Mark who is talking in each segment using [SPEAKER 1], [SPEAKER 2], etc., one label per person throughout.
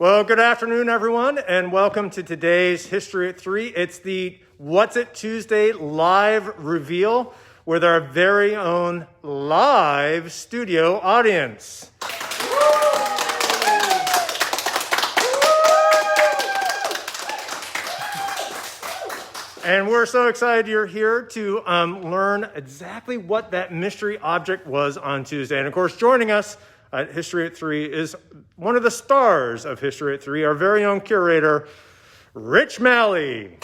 [SPEAKER 1] Well, good afternoon, everyone, and welcome to today's History at 3. It's the What's It Tuesday live reveal with our very own live studio audience. And we're so excited you're here to learn exactly what that mystery object was on Tuesday. And of course, joining us at History at 3 is one of the stars of History at 3, our very own curator, Rich Malley.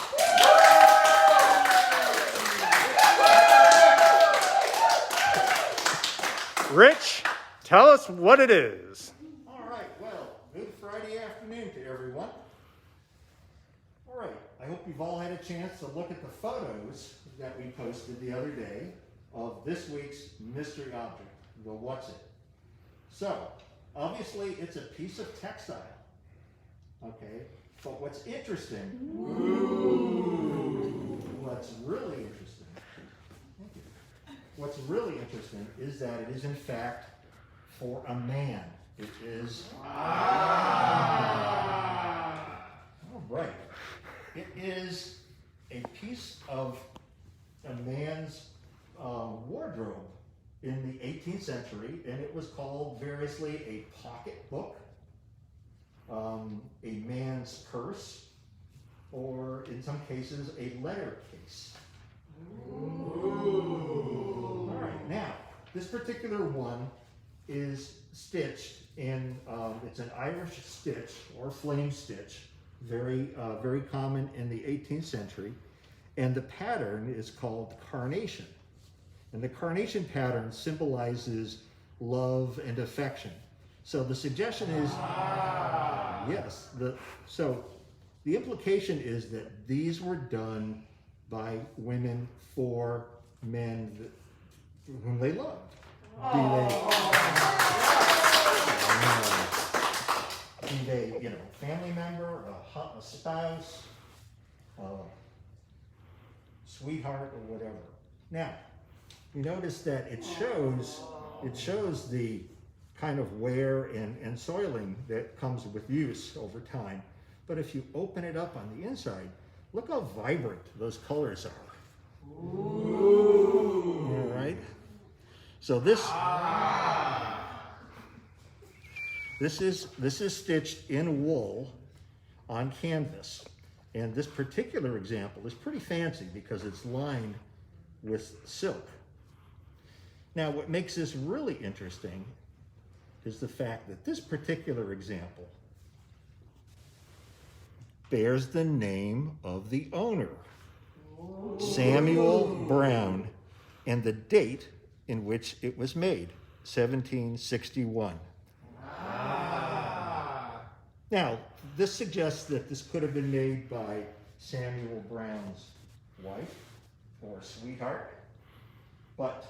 [SPEAKER 1] Rich, tell us what it is.
[SPEAKER 2] All right, well, good Friday afternoon to everyone. All right, I hope you've all had a chance to look at the photos that we posted the other day of this week's mystery object, the What's It. So, obviously, it's a piece of textile, okay? But what's interesting, what's really interesting is that it is in fact for a man. It is, all right. It is a piece of a man's wardrobe in the 18th century, and it was called variously a pocketbook, a man's purse, or in some cases a letter case. Ooh. All right, now this particular one is stitched in, it's an Irish stitch or flame stitch, very common in the 18th century, and the pattern is called carnation. And the carnation pattern symbolizes love and affection. So the suggestion is, yes, so the implication is that these were done by women for men whom they loved. Be they, family member, a spouse, sweetheart, or whatever. Now, you notice that it shows the kind of wear and soiling that comes with use over time. But if you open it up on the inside, look how vibrant those colors are. Ooh. All right. So this is stitched in wool on canvas, and this particular example is pretty fancy because it's lined with silk. Now, what makes this really interesting is the fact that this particular example bears the name of the owner, Samuel Brown, and the date in which it was made, 1761. Now, this suggests that this could have been made by Samuel Brown's wife or sweetheart, but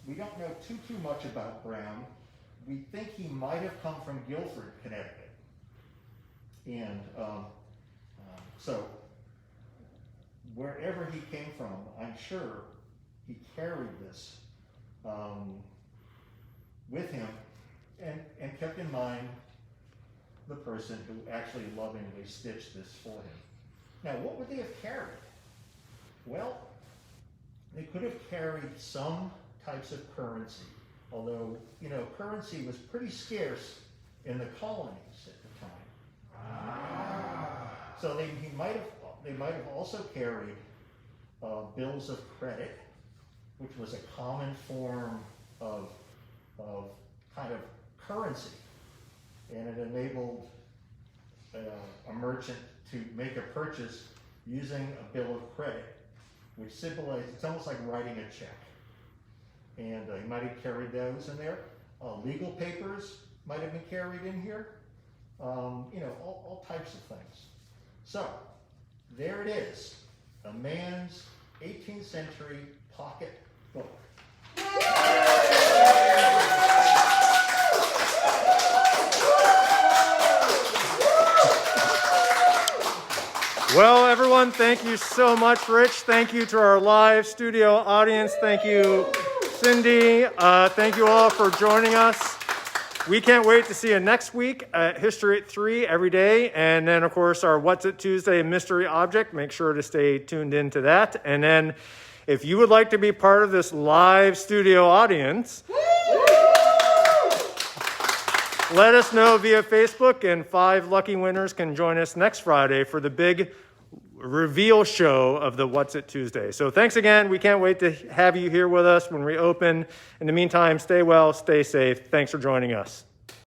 [SPEAKER 2] we don't know too much about Brown. We think he might have come from Guilford, Connecticut. And so wherever he came from, I'm sure he carried this with him and kept in mind the person who actually lovingly stitched this for him. Now, what would they have carried? Well, they could have carried some types of currency, although, currency was pretty scarce in the colonies at the time. So they might have also carried bills of credit, which was a common form of kind of currency, and it enabled a merchant to make a purchase using a bill of credit, which symbolizes, it's almost like writing a check. And he might have carried those in there. Legal papers might have been carried in here. All types of things. So, there it is, a man's 18th century pocket book.
[SPEAKER 1] Well, everyone, thank you so much, Rich. Thank you to our live studio audience. Thank you, Cindy. Thank you all for joining us. We can't wait to see you next week at History at 3 every day. And then, of course, our What's It Tuesday mystery object. Make sure to stay tuned into that. And then if you would like to be part of this live studio audience, let us know via Facebook, and 5 lucky winners can join us next Friday for the big reveal show of the What's It Tuesday. So thanks again. We can't wait to have you here with us when we open. In the meantime, stay well, stay safe. Thanks for joining us.